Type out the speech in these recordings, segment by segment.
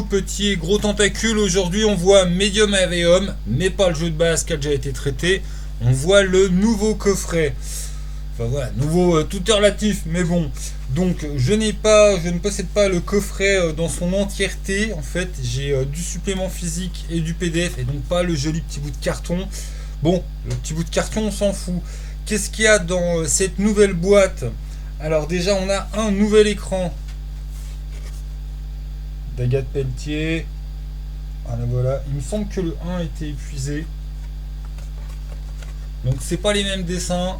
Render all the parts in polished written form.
Petit et gros tentacule, aujourd'hui on voit Medium Aveum, mais pas le jeu de base qui a déjà été traité. On voit le nouveau coffret. Enfin voilà, nouveau, tout est relatif, mais bon. Donc je ne possède pas le coffret dans son entièreté. En fait, j'ai du supplément physique et du PDF, et donc pas le joli petit bout de carton. Bon, le petit bout de carton, on s'en fout. Qu'est-ce qu'il y a dans cette nouvelle boîte? Alors déjà, on a un nouvel écran d'Agathe Pelletier. Voilà. Il me semble que le 1 était épuisé. Donc c'est pas les mêmes dessins.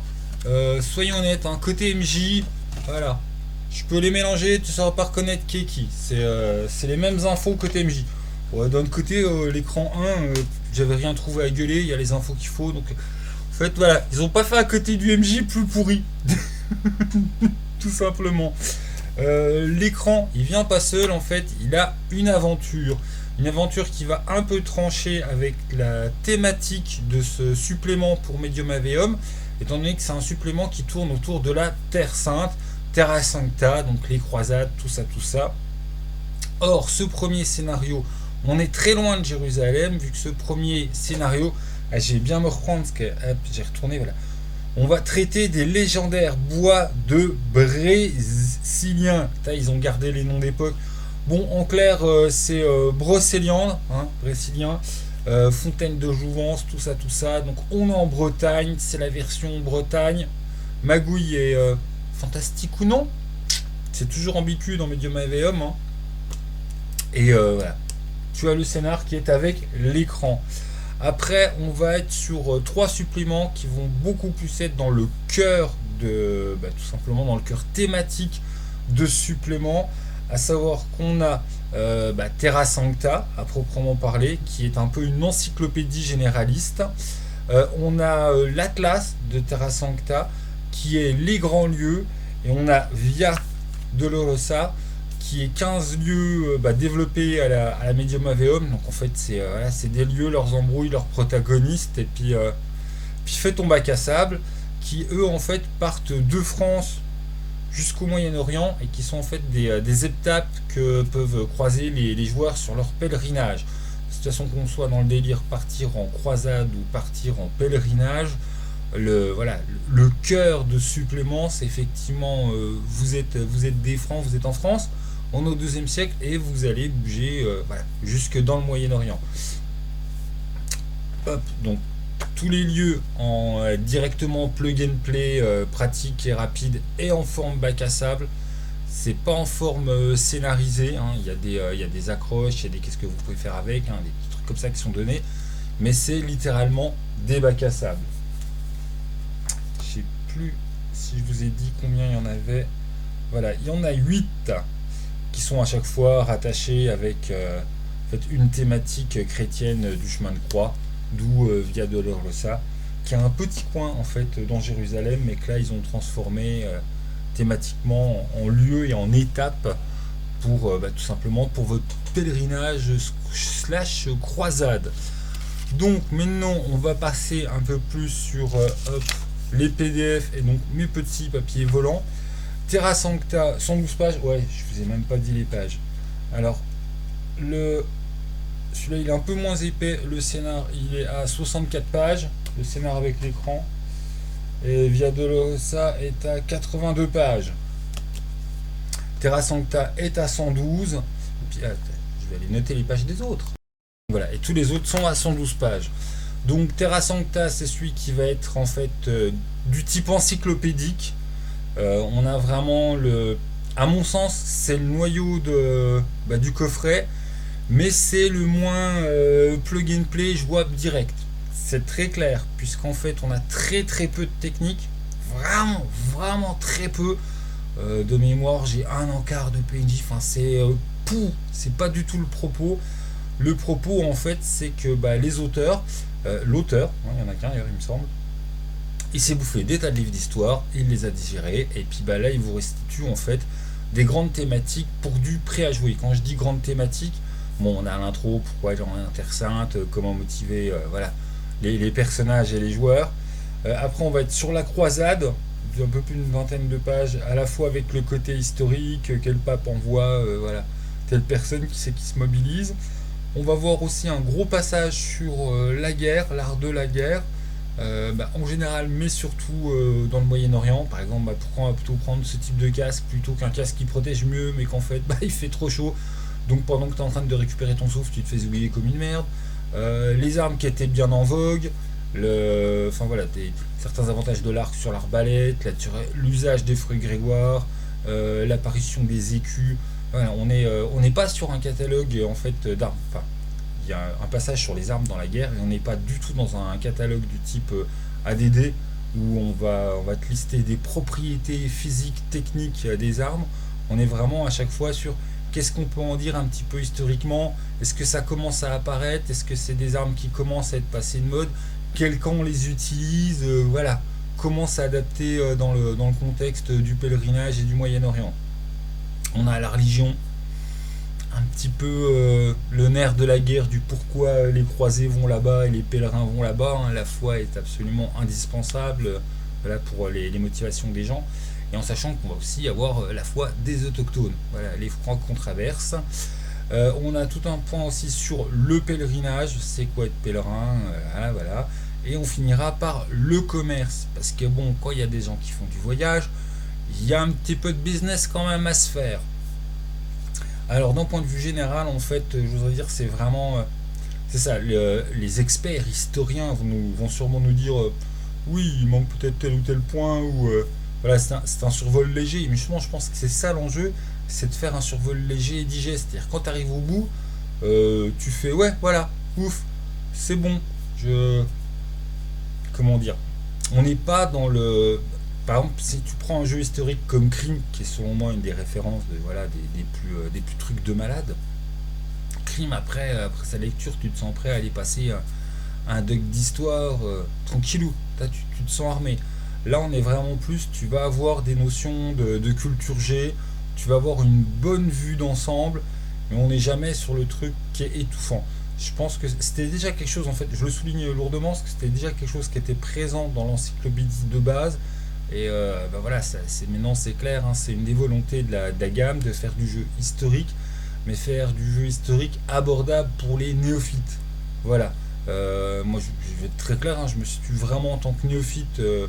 Soyons honnêtes, hein. Côté MJ, voilà. Je peux les mélanger, tu ne sauras pas reconnaître qui est qui. C'est les mêmes infos côté MJ. Ouais, d'un autre côté, l'écran 1, j'avais rien trouvé à gueuler, il y a les infos qu'il faut. Donc en fait voilà, ils ont pas fait à côté du MJ plus pourri. Tout simplement. L'écran, il vient pas seul en fait, il a une aventure. Une aventure qui va un peu trancher avec la thématique de ce supplément pour Medium Aveum, étant donné que c'est un supplément qui tourne autour de la Terre Sainte, Terra Sancta, donc les croisades, tout ça, tout ça. Or, ce premier scénario, on est très loin de Jérusalem, vu que ce premier scénario, je vais bien me reprendre, parce que hop, j'ai retourné, voilà. On va traiter des légendaires bois de Brésiliens. Ils ont gardé les noms d'époque. Bon, en clair, c'est Brocéliande, hein, brésilien, Fontaine de Jouvence, tout ça, tout ça. Donc on est en Bretagne, c'est la version Bretagne. Magouille est fantastique ou non? C'est toujours ambigu dans Medium Aveum. Hein. Et voilà. Tu as le scénar qui est avec l'écran. Après, on va être sur trois suppléments qui vont beaucoup plus être dans le cœur de, tout simplement dans le cœur thématique de ce supplément, à savoir qu'on a Terra Sancta, à proprement parler, qui est un peu une encyclopédie généraliste. On a l'Atlas de Terra Sancta, qui est les grands lieux, et on a Via Dolorosa, qui est 15 lieux développés à la Medium Aveum. Donc en fait c'est des lieux, leurs embrouilles, leurs protagonistes, et puis fait ton bac à sable, qui eux en fait partent de France jusqu'au Moyen-Orient, et qui sont en fait des étapes que peuvent croiser les joueurs sur leur pèlerinage. De toute façon, qu'on soit dans le délire partir en croisade ou partir en pèlerinage, le cœur de supplément, c'est effectivement vous êtes des Francs, vous êtes en France, on est au IIe siècle, et vous allez bouger jusque dans le Moyen-Orient. Hop, donc tous les lieux en directement plug and play, pratique et rapide, et en forme bac à sable. C'est pas en forme scénarisée, hein. Il y a des accroches, il y a des qu'est-ce que vous pouvez faire avec, hein, des petits trucs comme ça qui sont donnés, mais c'est littéralement des bacs à sable. Je sais plus si je vous ai dit combien il y en avait. Voilà, il y en a 8 qui sont à chaque fois rattachés avec en fait, une thématique chrétienne du chemin de croix, d'où Via Dolorosa, qui a un petit coin en fait dans Jérusalem, mais que là ils ont transformé thématiquement en lieu et en étape pour tout simplement pour votre pèlerinage slash croisade. Donc maintenant on va passer un peu plus sur les PDF et donc mes petits papiers volants. Terra Sancta, 112 pages, ouais, je vous ai même pas dit les pages. Alors, celui-là il est un peu moins épais, le scénar il est à 64 pages, le scénar avec l'écran, et Via Dolorosa est à 82 pages. Terra Sancta est à 112, et puis je vais aller noter les pages des autres. Voilà, et tous les autres sont à 112 pages. Donc Terra Sancta, c'est celui qui va être en fait du type encyclopédique. On a vraiment à mon sens, c'est le noyau du coffret, mais c'est le moins plug and play jouable direct. C'est très clair, puisqu'en fait on a très très peu de technique, vraiment vraiment très peu. De mémoire, j'ai un encart de PNJ, enfin c'est pas du tout le propos. Le propos en fait, c'est que les auteurs, l'auteur, il y en a qu'un d'ailleurs il me semble, il s'est bouffé des tas de livres d'histoire, il les a digérés, et puis là il vous restitue en fait des grandes thématiques pour du prêt à jouer. Quand je dis grandes thématiques, bon, on a l'intro, pourquoi genre Terre Sainte, comment motiver les personnages et les joueurs. Après on va être sur la croisade, un peu plus d'une vingtaine de pages, à la fois avec le côté historique, quel pape envoie telle personne qui c'est qui se mobilise. On va voir aussi un gros passage sur la guerre, l'art de la guerre, en général, mais surtout dans le Moyen-Orient. Par exemple, pourquoi on va plutôt prendre ce type de casque plutôt qu'un casque qui protège mieux, mais qu'en fait, il fait trop chaud. Donc pendant que tu es en train de récupérer ton souffle, tu te fais oublier comme une merde. Les armes qui étaient bien en vogue, enfin voilà, certains avantages de l'arc sur l'arbalète, l'usage des fruits grégoire, l'apparition des écus. Voilà, on n'est pas sur un catalogue en fait d'armes. Enfin, il y a un passage sur les armes dans la guerre et on n'est pas du tout dans un catalogue du type ADD où on va te lister des propriétés physiques, techniques des armes. On est vraiment à chaque fois sur qu'est-ce qu'on peut en dire un petit peu historiquement. Est-ce que ça commence à apparaître? Est-ce que c'est des armes qui commencent à être passées de mode? Quel camp on les utilise? Voilà. Comment s'adapter dans le contexte du pèlerinage et du Moyen-Orient. On a la religion, un petit peu le nerf de la guerre du pourquoi les croisés vont là-bas et les pèlerins vont là-bas. La foi est absolument indispensable voilà, pour les motivations des gens. Et en sachant qu'on va aussi avoir la foi des autochtones, voilà, les Francs qu'on traverse. On a tout un point aussi sur le pèlerinage, c'est quoi être pèlerin, voilà. Et on finira par le commerce, parce que bon, quand il y a des gens qui font du voyage, il y a un petit peu de business quand même à se faire. Alors d'un point de vue général, en fait, je voudrais dire, c'est vraiment... c'est ça, les experts historiens vont sûrement nous dire oui, il manque peut-être tel ou tel point, ou voilà, c'est un survol léger. Mais justement, je pense que c'est ça l'enjeu, c'est de faire un survol léger et digeste. C'est-à-dire, quand tu arrives au bout, tu fais ouais, voilà, ouf, c'est bon. Comment dire? On n'est pas dans le... Par exemple, si tu prends un jeu historique comme Crime, qui est selon moi une des références voilà, des plus trucs de malade, Crime, après sa lecture, tu te sens prêt à aller passer un doc d'histoire tranquillou. Tu te sens armé. Là, on est vraiment plus, tu vas avoir des notions de culture G, tu vas avoir une bonne vue d'ensemble, mais on n'est jamais sur le truc qui est étouffant. Je pense que c'était déjà quelque chose, en fait, je le souligne lourdement, parce que c'était déjà quelque chose qui était présent dans l'encyclopédie de base. Et voilà, maintenant c'est clair, hein, c'est une des volontés de la gamme de faire du jeu historique, mais faire du jeu historique abordable pour les néophytes. Voilà. Moi je vais être très clair, hein, je me situe vraiment en tant que néophyte. Je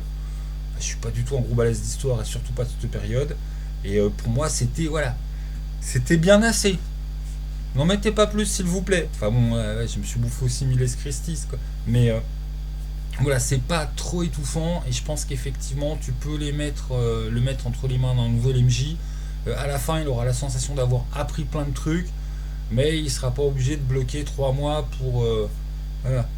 suis pas du tout un gros balèze d'histoire et surtout pas de cette période. Et pour moi c'était bien assez. N'en mettez pas plus s'il vous plaît. Enfin bon, je me suis bouffé aussi Miles Christis quoi. Mais voilà, c'est pas trop étouffant et je pense qu'effectivement tu peux le mettre entre les mains d'un nouvel MJ. À la fin, il aura la sensation d'avoir appris plein de trucs, mais il sera pas obligé de bloquer 3 mois voilà,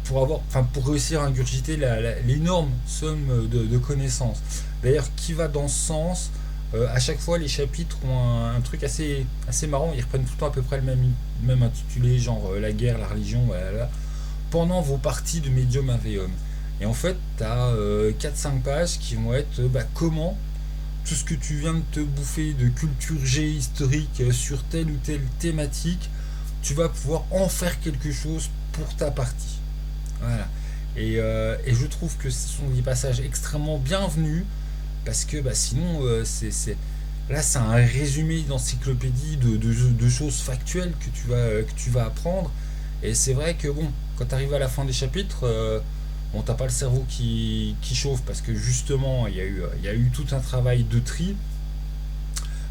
pour réussir à ingurgiter l'énorme somme de connaissances. D'ailleurs, qui va dans ce sens, à chaque fois les chapitres ont un truc assez marrant, ils reprennent tout le temps à peu près le même intitulé, genre la guerre, la religion, voilà, pendant vos parties de Medium Aveum. Et en fait, tu as 4-5 pages qui vont être comment tout ce que tu viens de te bouffer de culture G historique sur telle ou telle thématique, tu vas pouvoir en faire quelque chose pour ta partie. Voilà. Et je trouve que ce sont des passages extrêmement bienvenus parce que sinon, là, c'est un résumé d'encyclopédie de choses factuelles que tu vas apprendre. Et c'est vrai que bon, quand tu arrives à la fin des chapitres, bon, t'as pas le cerveau qui chauffe parce que justement, il y a eu tout un travail de tri.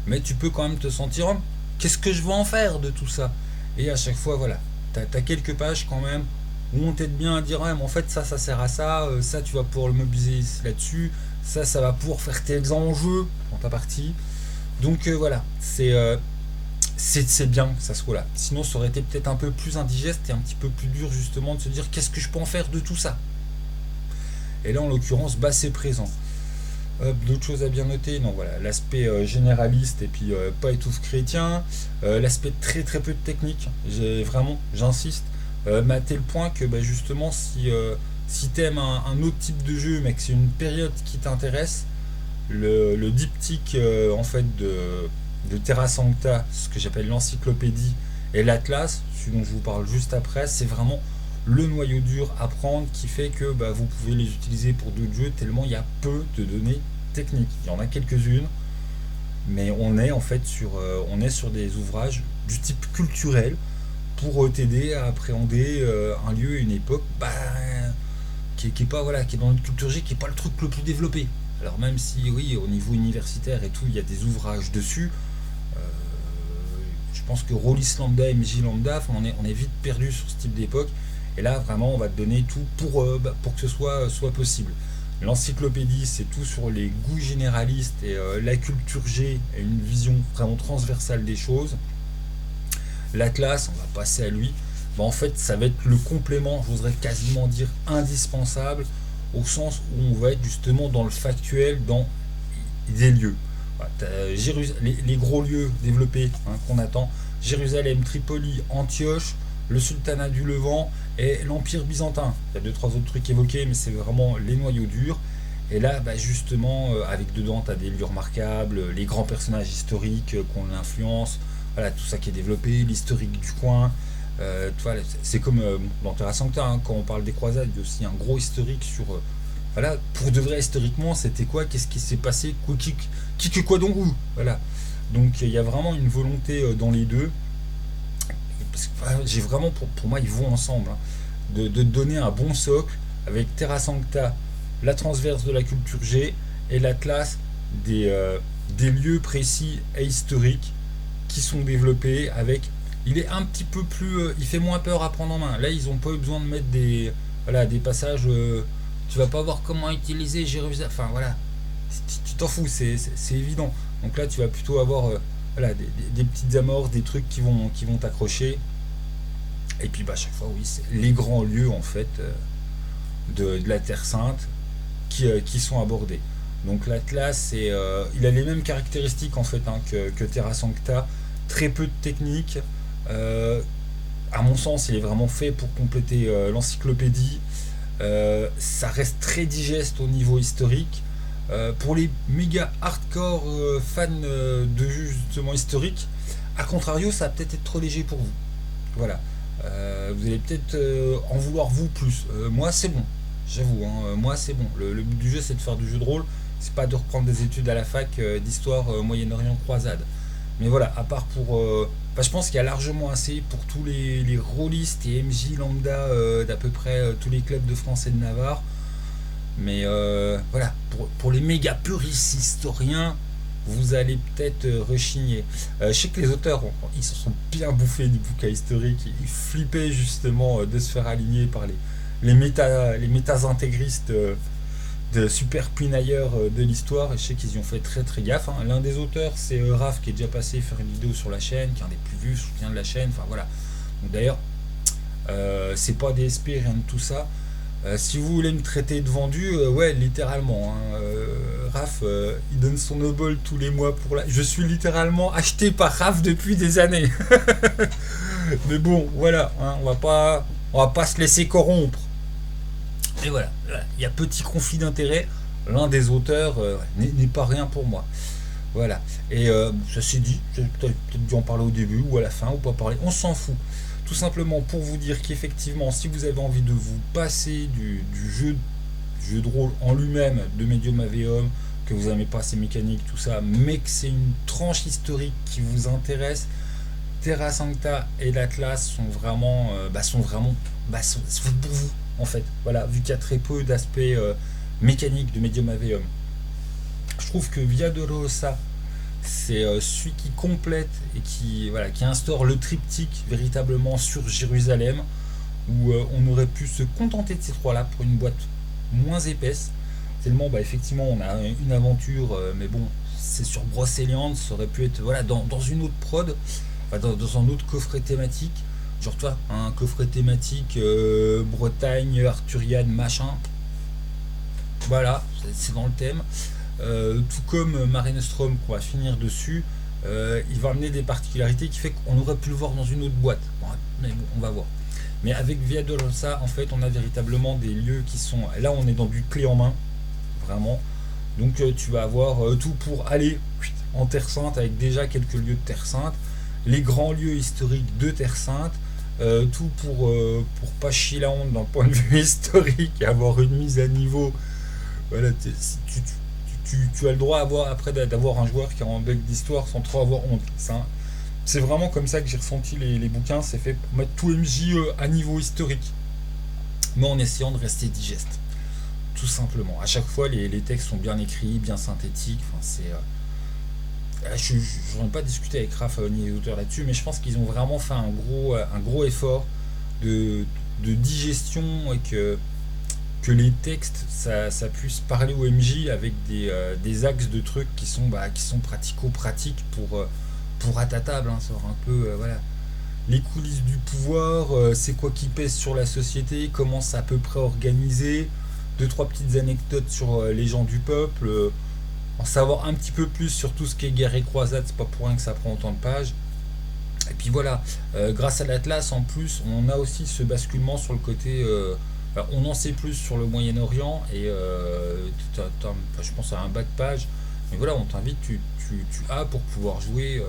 Mais tu peux quand même te sentir, oh, qu'est-ce que je vais en faire de tout ça? Et à chaque fois, voilà, t'as quelques pages quand même où on t'aide bien à dire, ouais, mais en fait, ça sert à ça, ça, tu vas pouvoir le mobiliser là-dessus, ça va pouvoir faire tels enjeux dans ta partie. Donc voilà, c'est bien que ça soit là. Sinon, ça aurait été peut-être un peu plus indigeste et un petit peu plus dur justement de se dire qu'est-ce que je peux en faire de tout ça. Et là, en l'occurrence, c'est présent. D'autres choses à bien noter, non voilà, l'aspect généraliste et puis pas étouffe chrétien, l'aspect très très peu de technique, j'insiste, mais à tel point que justement si t'aimes un autre type de jeu mais que c'est une période qui t'intéresse, le diptyque en fait de Terra Sancta, ce que j'appelle l'encyclopédie, et l'Atlas, ce dont je vous parle juste après, c'est vraiment le noyau dur à prendre qui fait que vous pouvez les utiliser pour d'autres jeux tellement il y a peu de données techniques. Il y en a quelques-unes, mais on est en fait sur des ouvrages du type culturel pour t'aider à appréhender un lieu et une époque qui est pas voilà, qui est dans notre culture G, qui est pas le truc le plus développé. Alors même si oui, au niveau universitaire et tout, il y a des ouvrages dessus, euh, je pense que Rollis lambda et MJ lambda, enfin, on est vite perdu sur ce type d'époque. Et là, vraiment, on va te donner tout pour que ce soit possible. L'encyclopédie, c'est tout sur les goûts généralistes et la culture G et une vision vraiment transversale des choses. L'Atlas, on va passer à lui. Bah, en fait, ça va être le complément, j'oserais quasiment dire indispensable, au sens où on va être justement dans le factuel, dans des lieux. Voilà, les gros lieux développés qu'on attend: Jérusalem, Tripoli, Antioche, le sultanat du Levant et l'Empire byzantin. Il y a deux, trois autres trucs évoqués, mais c'est vraiment les noyaux durs. Et là, bah, justement, avec dedans, tu as des lieux remarquables, les grands personnages historiques qu'on influence, voilà, tout ça qui est développé, l'historique du coin. Tu vois, c'est comme dans Terra Sancta, quand on parle des croisades, il y a aussi un gros historique sur. Voilà, pour de vrai, historiquement, c'était quoi, qu'est-ce qui s'est passé, que quoi donc où. Voilà. Donc il y a vraiment une volonté dans les deux. Parce que, voilà, j'ai vraiment, pour moi, ils vont ensemble, hein, de donner un bon socle avec Terra Sancta, la transverse de la culture G, et l'Atlas des lieux précis et historiques qui sont développés avec. Il est un petit peu plus. Il fait moins peur à prendre en main. Là, ils n'ont pas eu besoin de mettre des passages. Tu vas pas voir comment utiliser Jérusalem. Enfin, voilà. Tu t'en fous, c'est évident. Donc là, tu vas plutôt avoir voilà, des petites amorces, des trucs qui vont t'accrocher. Et puis, bah, à chaque fois, oui, c'est les grands lieux, en fait, de la Terre Sainte qui sont abordés. Donc l'Atlas, il a les mêmes caractéristiques, en fait, que Terra Sancta. Très peu de technique. Euh, à mon sens, il est vraiment fait pour compléter l'encyclopédie. Ça reste très digeste au niveau historique. Pour les méga hardcore fans de jeux justement historiques, à contrario, ça va peut-être être trop léger pour vous. Voilà. Vous allez peut-être en vouloir vous plus. Moi, c'est bon. J'avoue, hein, moi, c'est bon. Le but du jeu, c'est de faire du jeu de rôle. C'est pas de reprendre des études à la fac d'histoire Moyen-Orient croisade. Mais voilà, à part pour. Enfin, je pense qu'il y a largement assez pour tous les rôlistes et MJ lambda d'à peu près tous les clubs de France et de Navarre. Mais voilà, pour les méga puristes historiens, vous allez peut-être rechigner. Je sais que les auteurs, ils se sont bien bouffés du bouquin historique. Ils flippaient justement de se faire aligner par les métas intégristes de super pinailleurs de l'histoire. Et je sais qu'ils y ont fait très très gaffe, hein. L'un des auteurs, c'est Raph, qui est déjà passé faire une vidéo sur la chaîne, qui est un des plus vus soutiens de la chaîne. Enfin voilà. Donc, d'ailleurs, c'est pas des SP, rien de tout ça. Si vous voulez me traiter de vendu, ouais, littéralement, hein. Raph, il donne son Noble tous les mois pour la. Je suis littéralement acheté par Raph depuis des années. Mais bon, voilà, hein, on va pas se laisser corrompre. Et voilà, il y a petit conflit d'intérêt. L'un des auteurs n'est pas rien pour moi. Voilà. Et ça s'est dit, j'ai peut-être dû en parler au début ou à la fin, ou pas parler, on s'en fout. Tout simplement pour vous dire qu'effectivement, si vous avez envie de vous passer du jeu de rôle en lui-même, de Medium Aveum, que vous n'aimez pas ses mécaniques, tout ça, mais que c'est une tranche historique qui vous intéresse, Terra Sancta et l'Atlas sont fait pour vous, en fait. Voilà, vu qu'il y a très peu d'aspects mécaniques de Medium Aveum. Je trouve que Via Dolorosa, c'est celui qui complète et qui instaure le triptyque véritablement sur Jérusalem, où on aurait pu se contenter de ces trois-là pour une boîte moins épaisse. Tellement, effectivement, on a une aventure, mais bon, c'est sur Brocéliande, ça aurait pu être dans une autre prod, dans un autre coffret thématique. Genre, toi, un coffret thématique Bretagne, Arthuriane, machin. Voilà, c'est dans le thème. Tout comme Mare Nostrum, qu'on va finir dessus, il va amener des particularités qui fait qu'on aurait pu le voir dans une autre boîte. Bon, mais bon, on va voir. Mais avec Via Dolorosa, en fait, on a véritablement des lieux qui sont. Là, on est dans du clé en main, vraiment. Donc, tu vas avoir tout pour aller en Terre Sainte, avec déjà quelques lieux de Terre Sainte, les grands lieux historiques de Terre Sainte, tout pour pas chier la honte d'un point de vue historique et avoir une mise à niveau. Voilà, tu tu as le droit après d'avoir un joueur qui a un bug d'histoire sans trop avoir honte. C'est vraiment comme ça que j'ai ressenti les bouquins. C'est fait pour mettre tout MJ à niveau historique, mais en essayant de rester digeste. Tout simplement. À chaque fois, les textes sont bien écrits, bien synthétiques. Enfin, je n'aurais pas discuté avec Raph ni les auteurs là-dessus, mais je pense qu'ils ont vraiment fait un gros effort de digestion et que les textes ça puisse parler au MJ avec des axes de trucs qui sont pratico-pratiques pour à ta table, hein, ça un peu voilà, les coulisses du pouvoir, c'est quoi qui pèse sur la société, comment c'est à peu près organisé, deux trois petites anecdotes sur les gens du peuple, en savoir un petit peu plus sur tout ce qui est guerre et croisade, c'est pas pour rien que ça prend autant de pages. Et puis voilà, grâce à l'Atlas en plus, on a aussi ce basculement sur le côté. Alors, on en sait plus sur le Moyen-Orient et je pense à un bas de page. Mais voilà, on t'invite, tu as pour pouvoir jouer,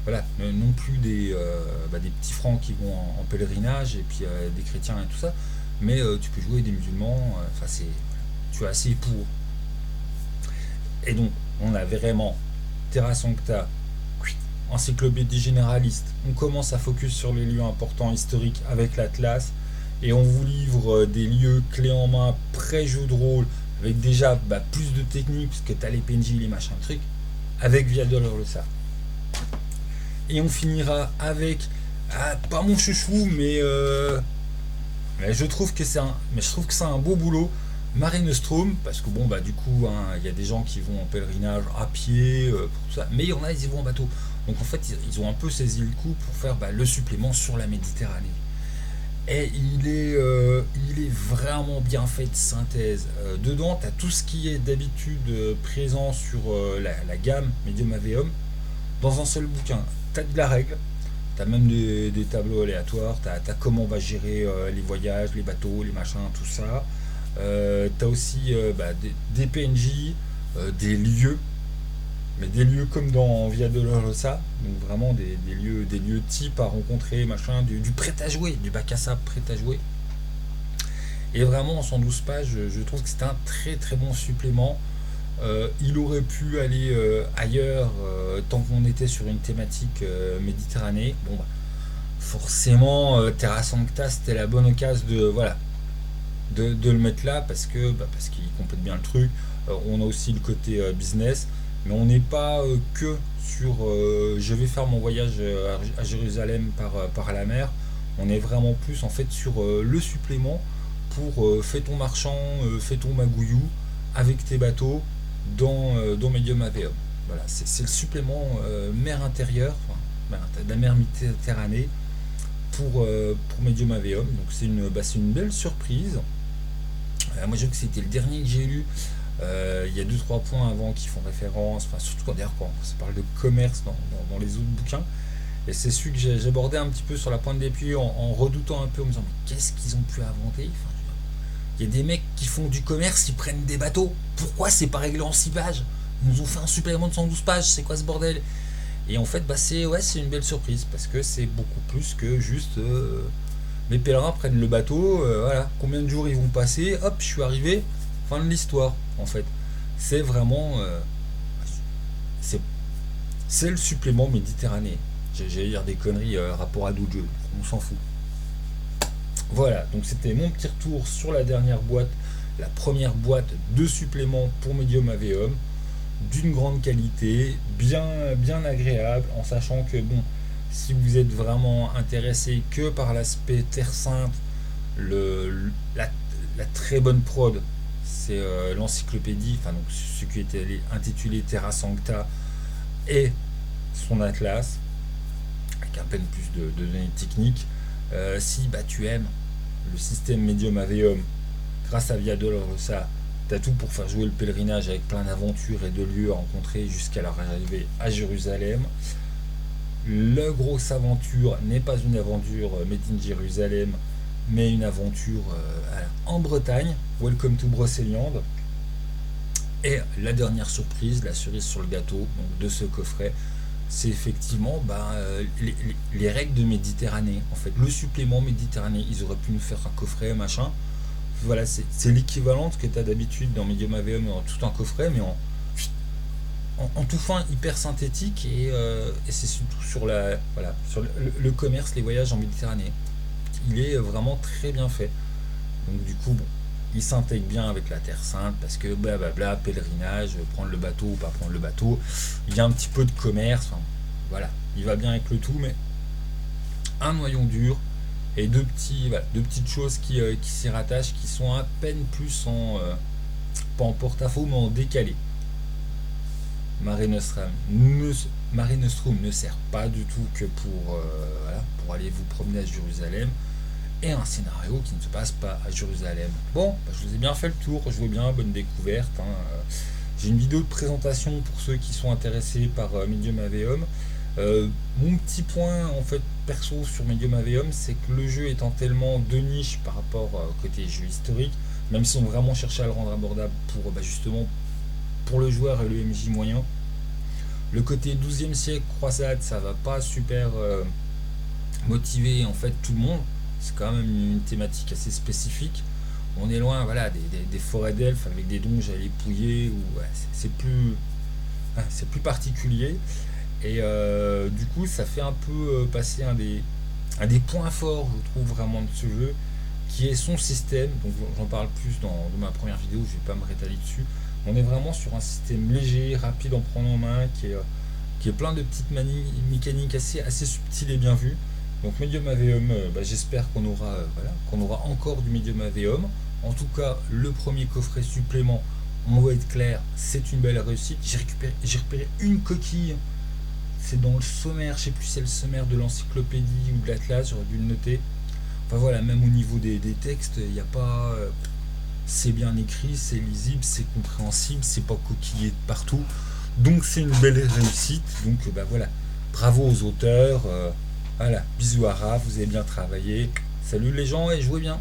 voilà, non plus des petits francs qui vont en pèlerinage et puis des chrétiens et tout ça, mais tu peux jouer des musulmans. Enfin, tu as assez pour. Et donc, on a vraiment Terra Sancta, encyclopédie généraliste. On commence à focus sur les lieux importants historiques avec l'Atlas. Et on vous livre des lieux clés en main, pré-jeu de rôle, avec déjà plus de techniques, parce que tu as les PNJ, les machins, trucs, avec Via Dolorosa. Et on finira avec, pas mon chouchou, mais je trouve que c'est un beau boulot, Mare Nostrum, parce que bon, du coup, y a des gens qui vont en pèlerinage à pied, pour tout ça, mais il y en a, ils y vont en bateau. Donc en fait, ils ont un peu saisi le coup pour faire le supplément sur la Méditerranée. Et il est vraiment bien fait de synthèse. Dedans, tu as tout ce qui est d'habitude présent sur la gamme Medium Aveum dans un seul bouquin. Tu as de la règle, tu as même des tableaux aléatoires, tu as comment on va gérer les voyages, les bateaux, les machins, tout ça. Tu as aussi des PNJ, des lieux, mais des lieux comme dans Via Dolorosa, donc vraiment des lieux types à rencontrer, machin, du prêt à jouer, du bac à sable prêt à jouer. Et vraiment en 112 pages, je trouve que c'est un très très bon supplément. Il aurait pu aller ailleurs tant qu'on était sur une thématique Méditerranée. Bon, forcément, Terra Sancta c'était la bonne occasion de le mettre là parce qu'il complète bien le truc. On a aussi le côté business. Mais on n'est pas que sur je vais faire mon voyage à Jérusalem par la mer. On est vraiment plus en fait sur le supplément pour fais ton marchand, fais ton magouillou avec tes bateaux dans Medium Aveum. Voilà, c'est le supplément mer intérieure, de la mer Méditerranée pour Medium Aveum. Donc c'est une belle surprise. Moi je trouve que c'était le dernier que j'ai lu. Il y a 2-3 points avant qui font référence, surtout quand ça parle de commerce dans les autres bouquins. Et c'est celui que j'ai abordé un petit peu sur la pointe des pieds en redoutant un peu, en me disant mais qu'est-ce qu'ils ont pu inventer. Il y a des mecs qui font du commerce, ils prennent des bateaux. Pourquoi c'est pas réglé en 6 pages? Ils nous ont fait un supplément de 112 pages, c'est quoi ce bordel? Et en fait, c'est une belle surprise parce que c'est beaucoup plus que juste mes pèlerins prennent le bateau, voilà, combien de jours ils vont passer, hop, je suis arrivé, fin de l'histoire. En fait, c'est vraiment c'est le supplément Méditerranée. J'allais dire des conneries rapport à d'autres jeux, on s'en fout. Voilà, donc c'était mon petit retour sur la dernière boîte, la première boîte de suppléments pour Medium Aveum, d'une grande qualité, bien agréable, en sachant que bon, si vous êtes vraiment intéressé que par l'aspect Terre Sainte, la très bonne prod, c'est l'encyclopédie, donc ce qui était intitulé Terra Sancta et son atlas, avec un peu plus de données techniques. Si tu aimes le système Medium Aveum, grâce à Via Dolorosa, t'as tout pour faire jouer le pèlerinage avec plein d'aventures et de lieux à rencontrer jusqu'à leur arrivée à Jérusalem. La grosse aventure n'est pas une aventure made in Jérusalem, mais une aventure en Bretagne. Welcome to Brocéliande. Et la dernière surprise, la cerise sur le gâteau donc de ce coffret, c'est effectivement les règles de Méditerranée. En fait, le supplément Méditerranée, ils auraient pu nous faire un coffret, machin. Voilà, c'est l'équivalent que tu as d'habitude dans Medium Aveum, dans tout un coffret, mais en tout fin hyper synthétique et c'est surtout sur sur le commerce, les voyages en Méditerranée. Il est vraiment très bien fait. Donc du coup, bon, il s'intègre bien avec la Terre Sainte parce que blablabla, pèlerinage, prendre le bateau ou pas prendre le bateau, il y a un petit peu de commerce, enfin, voilà, il va bien avec le tout, mais un noyau dur et deux petites choses qui s'y rattachent, qui sont à peine plus pas en porte-à-faux, mais en décalé. Mare Nostrum Mare Nostrum ne sert pas du tout que pour aller vous promener à Jérusalem, et un scénario qui ne se passe pas à Jérusalem. Bon, je vous ai bien fait le tour, je veux bien, bonne découverte. J'ai une vidéo de présentation pour ceux qui sont intéressés par Medium Aveum. Mon petit point en fait perso sur Medium Aveum, c'est que le jeu étant tellement de niche par rapport au côté jeu historique, même si on vraiment cherché à le rendre abordable pour justement pour le joueur et le MJ moyen, le côté 12e siècle croisade, ça va pas super motiver en fait tout le monde. C'est quand même une thématique assez spécifique. On est loin, voilà, des forêts d'elfes avec des donges à l'épouiller, ou c'est plus particulier. Et du coup, ça fait un peu passer un des points forts, je trouve vraiment de ce jeu, qui est son système. Donc j'en parle plus dans ma première vidéo, je vais pas me rétaler dessus. On est vraiment sur un système léger, rapide en prendre en main, qui est plein de petites mécaniques assez subtiles et bien vues. Donc Medium Aveum, j'espère qu'on aura encore du Medium Aveum. En tout cas, le premier coffret supplément, on va être clair, c'est une belle réussite. J'ai repéré une coquille, c'est dans le sommaire, je sais plus si c'est le sommaire de l'encyclopédie ou de l'atlas, j'aurais dû le noter. Enfin voilà, même au niveau des textes, il n'y a pas... c'est bien écrit, c'est lisible, c'est compréhensible, c'est pas coquillé de partout. Donc c'est une belle réussite. Donc voilà, bravo aux auteurs. Voilà, bisous à Raph, vous avez bien travaillé. Salut les gens et jouez bien.